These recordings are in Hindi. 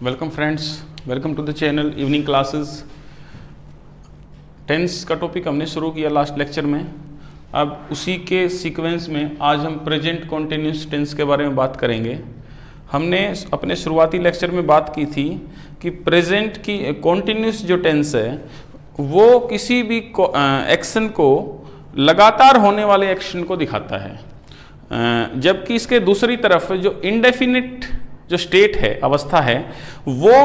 Welcome friends, welcome to the channel evening classes. Tense का टॉपिक हमने शुरू किया लास्ट लेक्चर में। अब उसी के सीक्वेंस में आज हम प्रेजेंट कॉन्टिन्यूस टेंस के बारे में बात करेंगे। हमने अपने शुरुआती लेक्चर में बात की थी कि प्रेजेंट की कॉन्टिन्यूस जो टेंस है वो किसी भी एक्शन को लगातार होने वाले एक्शन को दिखाता है, जबकि इसके दूसरी तरफ जो इंडेफिनिट जो स्टेट है, अवस्था है, वो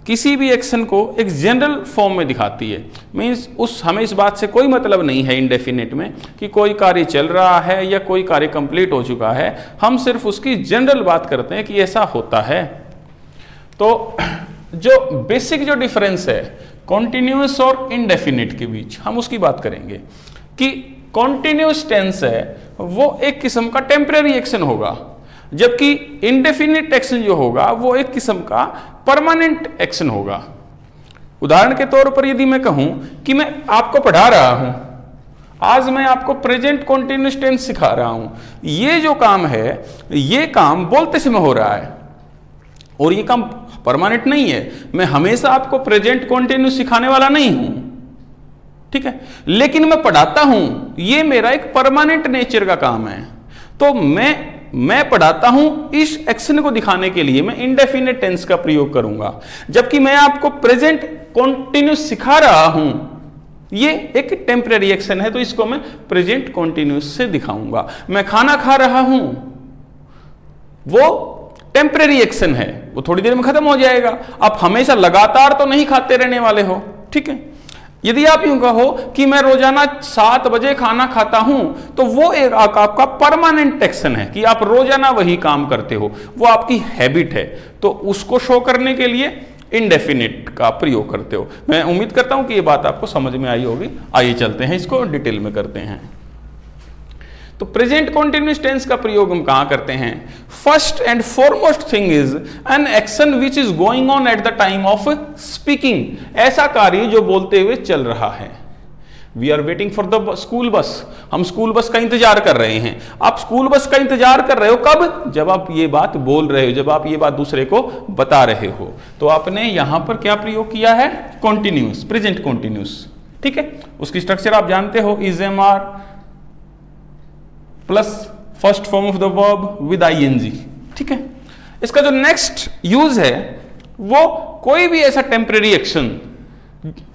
किसी भी एक्शन को एक जनरल फॉर्म में दिखाती है। मीन्स हमें इस बात से कोई मतलब नहीं है इंडेफिनिट में कि कोई कार्य चल रहा है या कोई कार्य कंप्लीट हो चुका है। हम सिर्फ उसकी जनरल बात करते हैं कि ऐसा होता है। तो जो बेसिक जो डिफरेंस है कॉन्टिन्यूस और इंडेफिनिट के बीच, हम उसकी बात करेंगे कि कॉन्टिन्यूस टेंस है वो एक किस्म का टेम्परेरी एक्शन होगा, जबकि इंडेफिनिट एक्शन जो होगा वो एक किस्म का परमानेंट एक्शन होगा। उदाहरण के तौर पर यदि मैं कहूं कि मैं आपको पढ़ा रहा हूं, आज मैं आपको प्रेजेंट कॉन्टिन्यूस टेंस सिखा रहा हूं, ये जो काम है ये काम बोलते समय हो रहा है और ये काम परमानेंट नहीं है। मैं हमेशा आपको प्रेजेंट कॉन्टिन्यूस सिखाने वाला नहीं हूं, ठीक है, लेकिन मैं पढ़ाता हूं, ये मेरा एक परमानेंट नेचर का काम है। तो मैं पढ़ाता हूं, इस एक्शन को दिखाने के लिए मैं इंडेफिनिट टेंस का प्रयोग करूंगा, जबकि मैं आपको प्रेजेंट कॉन्टिन्यूस सिखा रहा हूं, ये एक टेम्परेरी एक्शन है, तो इसको मैं प्रेजेंट कॉन्टिन्यूस से दिखाऊंगा। मैं खाना खा रहा हूं, वो टेम्परेरी एक्शन है, वो थोड़ी देर में खत्म हो जाएगा। आप हमेशा लगातार तो नहीं खाते रहने वाले हो, ठीक है। यदि आप यूं कहो कि मैं रोजाना 7 बजे खाना खाता हूं, तो वो एक आपका परमानेंट एक्शन है कि आप रोजाना वही काम करते हो, वो आपकी हैबिट है, तो उसको शो करने के लिए इंडेफिनिट का प्रयोग करते हो। मैं उम्मीद करता हूं कि ये बात आपको समझ में आई होगी। आइए चलते हैं, इसको डिटेल में करते हैं। तो प्रेजेंट कॉन्टिन्यूस टेंस का प्रयोग हम कहां करते हैं? First and foremost thing is an action which is going on at the time of speaking. ऐसा कार्य जो बोलते हुए चल रहा है। We are waiting for the school bus, हम स्कूल बस का इंतजार कर रहे हैं। आप स्कूल बस का इंतजार कर रहे हो कब? जब आप ये बात बोल रहे हो, जब आप ये बात दूसरे को बता रहे हो। तो आपने यहां पर क्या प्रयोग किया है? कॉन्टिन्यूस, प्रेजेंट कॉन्टिन्यूस, ठीक है। उसकी स्ट्रक्चर आप जानते हो, is am are plus first form of the verb with ING, ठीक है। इसका जो नेक्स्ट यूज है वो कोई भी ऐसा टेम्परेरी एक्शन,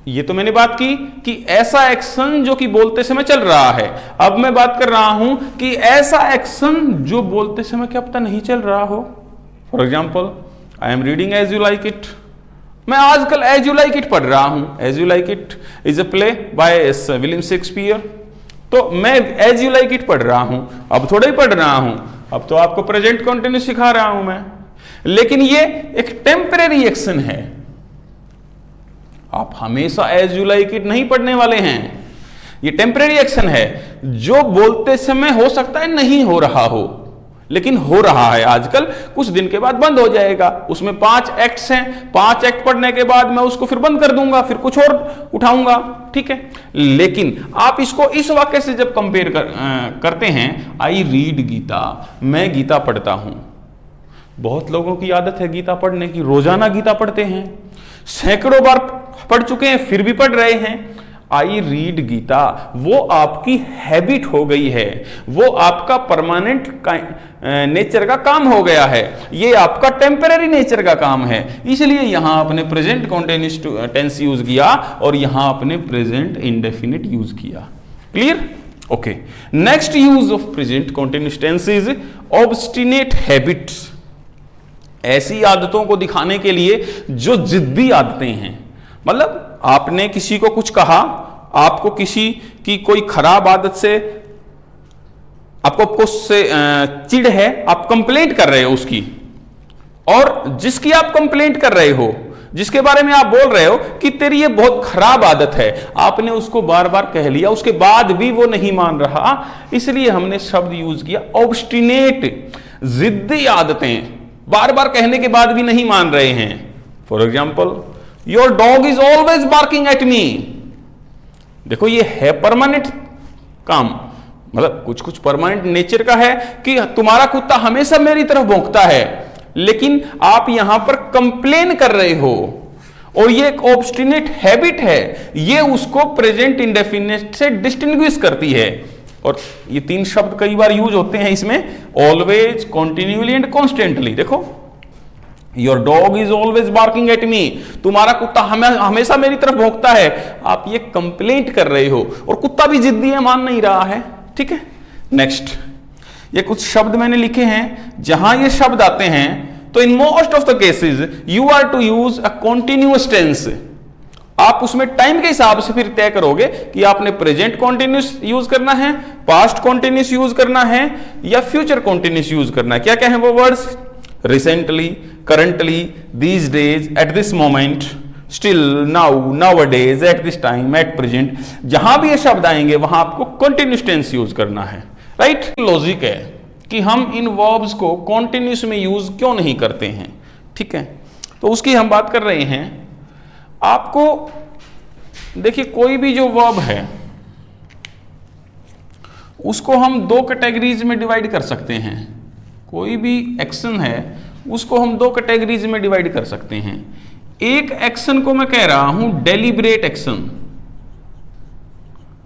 ये तो मैंने बात की कि ऐसा एक्शन जो कि बोलते समय चल रहा है। अब मैं बात कर रहा हूं कि ऐसा एक्शन जो बोलते समय क्या पता नहीं चल रहा हो। For example, I am reading as you like it. मैं आजकल एज यू लाइक इट पढ़ रहा हूं। As you like it is a play by William Shakespeare. तो मैं एज यू लाइक इट पढ़ रहा हूं, अब थोड़ा ही पढ़ रहा हूं, अब तो आपको प्रेजेंट कॉन्टिन्यूस सिखा रहा हूं मैं, लेकिन ये एक टेम्परेरी एक्शन है। आप हमेशा एज यू लाइक इट नहीं पढ़ने वाले हैं। ये टेम्परेरी एक्शन है जो बोलते समय हो सकता है नहीं हो रहा हो, लेकिन हो रहा है आजकल, कुछ दिन के बाद बंद हो जाएगा। उसमें 5 एक्ट्स हैं, 5 एक्ट पढ़ने के बाद मैं उसको फिर बंद कर दूंगा, फिर कुछ और उठाऊंगा, ठीक है। लेकिन आप इसको इस वाक्य से जब कंपेयर करते हैं, आई रीड गीता, मैं गीता पढ़ता हूं। बहुत लोगों की आदत है गीता पढ़ने की, रोजाना गीता पढ़ते हैं, सैकड़ों बार पढ़ चुके हैं, फिर भी पढ़ रहे हैं। आई रीड गीता, वो आपकी हैबिट हो गई है, वो आपका परमानेंट नेचर का काम हो गया है, ये आपका टेम्परेरी नेचर का काम है। इसलिए यहां आपने प्रेजेंट कॉन्टिन्यूस टेंस यूज किया और यहां आपने प्रेजेंट इंडेफिनिट यूज किया। Clear? Okay. Next use of present continuous tense is obstinate habits. ऐसी आदतों को दिखाने के लिए जो जिद्दी आदतें हैं, मतलब आपने किसी को कुछ कहा, आपको किसी की कोई खराब आदत से आपको उससे चिढ़ है, आप कंप्लेंट कर रहे हो उसकी, और जिसकी आप कंप्लेंट कर रहे हो, जिसके बारे में आप बोल रहे हो कि तेरी ये बहुत खराब आदत है, आपने उसको बार बार कह लिया, उसके बाद भी वो नहीं मान रहा, इसलिए हमने शब्द यूज किया ऑब्स्टिनेट। जिद्दी आदतें, बार बार कहने के बाद भी नहीं मान रहे हैं। For example, your dog is always barking at me. देखो ये है परमानेंट काम, मतलब कुछ कुछ परमानेंट नेचर का है कि तुम्हारा कुत्ता हमेशा मेरी तरफ भौंकता है, लेकिन आप यहां पर कंप्लेन कर रहे हो और ये एक ऑब्स्टिनेट हैबिट है, ये उसको प्रेजेंट इंडेफिनिट से डिस्टिंग्विश करती है। और ये तीन शब्द कई बार यूज होते हैं इसमें, ऑलवेज, कॉन्टिन्यूअली एंड कॉन्स्टेंटली। देखो, your dog is always barking at me, तुम्हारा कुत्ता हमेशा मेरी तरफ भौंकता है। आप ये कंप्लेंट कर रहे हो और कुत्ता भी जिद्दी है, मान नहीं रहा है। ठीक है, नेक्स्ट, ये कुछ शब्द मैंने लिखे हैं, जहां ये शब्द आते हैं तो in most of the cases you are to use a continuous tense. आप उसमें टाइम के हिसाब से फिर तय करोगे कि आपने प्रेजेंट कॉन्टिन्यूस यूज करना है, पास्ट कॉन्टिन्यूस यूज करना है या फ्यूचर कॉन्टिन्यूस यूज करना है। क्या क्या है वो words? Recently, currently, these days, at this moment, still, now, nowadays, at this time, at present. जहां भी ये शब्द आएंगे वहां आपको कॉन्टिन्यूस टेंस यूज करना है। राइट? लॉजिक है कि हम इन वर्ब्स को कॉन्टिन्यूस में यूज क्यों नहीं करते हैं। ठीक है, तो उसकी हम बात कर रहे हैं। आपको देखिए, कोई भी जो वर्ब है उसको हम दो कैटेगरीज में डिवाइड कर सकते हैं। कोई भी एक्शन है उसको हम दो कैटेगरीज में डिवाइड कर सकते हैं। एक एक्शन को मैं कह रहा हूं डेलिब्रेट एक्शन,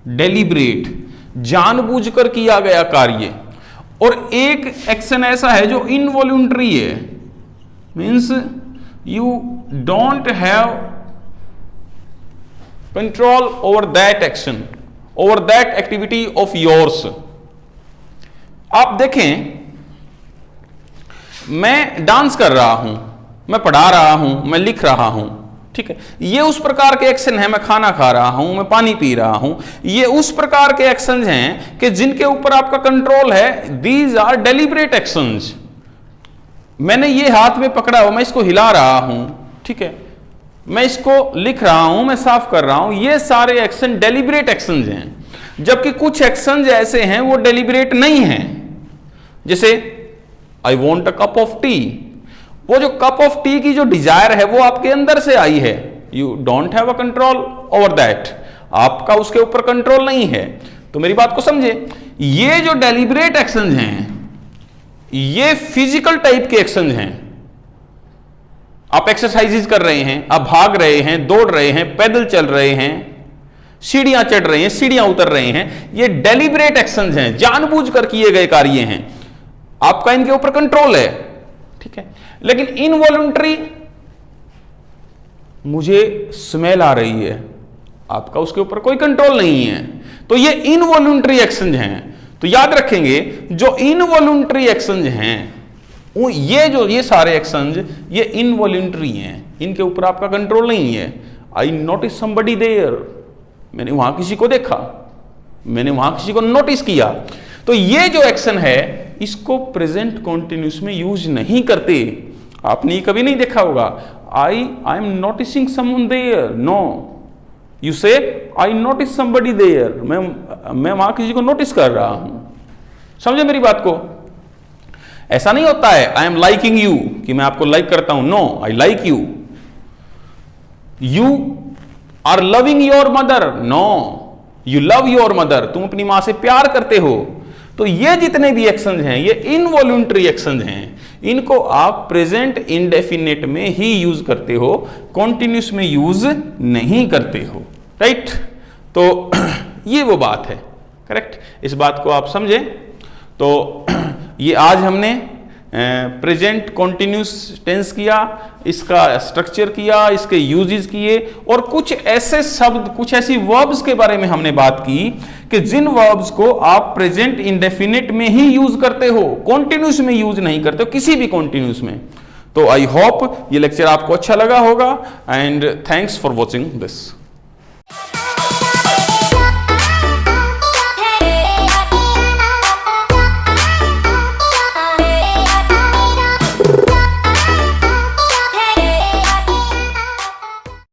डेलिब्रेट, जानबूझकर किया गया कार्य, और एक एक्शन ऐसा है जो इनवॉल्यूंटरी है, means you don't have control over that action, over that activity of yours. आप देखें, मैं डांस कर रहा हूं, मैं पढ़ा रहा हूं, मैं लिख रहा हूं, ठीक है, ये उस प्रकार के एक्शन है। मैं खाना खा रहा हूं, मैं पानी पी रहा हूं, ये उस प्रकार के एक्शन हैं कि जिनके ऊपर आपका कंट्रोल है। These are deliberate actions. मैंने ये हाथ में पकड़ा हो, मैं इसको हिला रहा हूं, ठीक है, मैं इसको लिख रहा हूं, मैं साफ कर रहा हूं, ये सारे एक्शन डेलिब्रेट एक्शंस हैं। जबकि कुछ एक्शंस ऐसे हैं वो डेलिब्रेट नहीं हैं। जैसे I want a cup of T, वो जो कप ऑफ टी की जो डिजायर है वो आपके अंदर से आई है। You don't have a control over that, आपका उसके ऊपर कंट्रोल नहीं है। तो मेरी बात को समझे, ये जो डेलिब्रेट एक्शंस हैं ये फिजिकल टाइप के एक्शंस हैं। आप एक्सरसाइजेज कर रहे हैं, आप भाग रहे हैं, दौड़ रहे हैं, पैदल चल रहे हैं, सीढ़ियां चढ़ रहे हैं, सीढ़ियां उतर रहे हैं, ये डेलिब्रेट एक्शंस हैं, जानबूझकर किए गए कार्य हैं, आपका इनके ऊपर कंट्रोल है। ठीक है, लेकिन इनवॉलंटरी, मुझे स्मेल आ रही है, आपका उसके ऊपर कोई कंट्रोल नहीं है, तो ये इनवॉलंटरी एक्शंस हैं। तो याद रखेंगे, जो इनवॉलंटरी एक्शंस हैं ये सारे एक्शंस ये इनवॉलंटरी हैं, इनके ऊपर आपका कंट्रोल नहीं है। आई नोटिस समबडी देयर, मैंने वहां किसी को देखा, मैंने वहां किसी को नोटिस किया। तो ये जो एक्शन है इसको प्रेजेंट कॉन्टिन्यूस में यूज नहीं करते। आपने कभी नहीं देखा होगा, I am noticing someone there, no, you say I notice somebody there, मैं वहां किसी को नोटिस कर रहा हूं। समझे मेरी बात को? ऐसा नहीं होता है आई एम लाइकिंग यू कि मैं आपको लाइक करता हूं, no, I like you. You are loving your mother, no, you love your mother, तुम अपनी मां से प्यार करते हो। तो ये जितने भी एक्शंस हैं ये इनवॉल्यूंटरी एक्शंस हैं, इनको आप प्रेजेंट इंडेफिनिट में ही यूज करते हो, कॉन्टिन्यूस में यूज नहीं करते हो। राइट? तो ये वो बात है। करेक्ट? इस बात को आप समझे। तो ये आज हमने प्रेजेंट कॉन्टिन्यूस टेंस किया, इसका स्ट्रक्चर किया, इसके यूजेस किए, और कुछ ऐसे शब्द, कुछ ऐसी वर्ब्स के बारे में हमने बात की कि जिन वर्ब्स को आप प्रेजेंट इंडेफिनिट में ही यूज करते हो, कॉन्टिन्यूस में यूज नहीं करते हो, किसी भी कॉन्टिन्यूस में। तो आई होप ये लेक्चर आपको अच्छा लगा होगा, and thanks for watching this.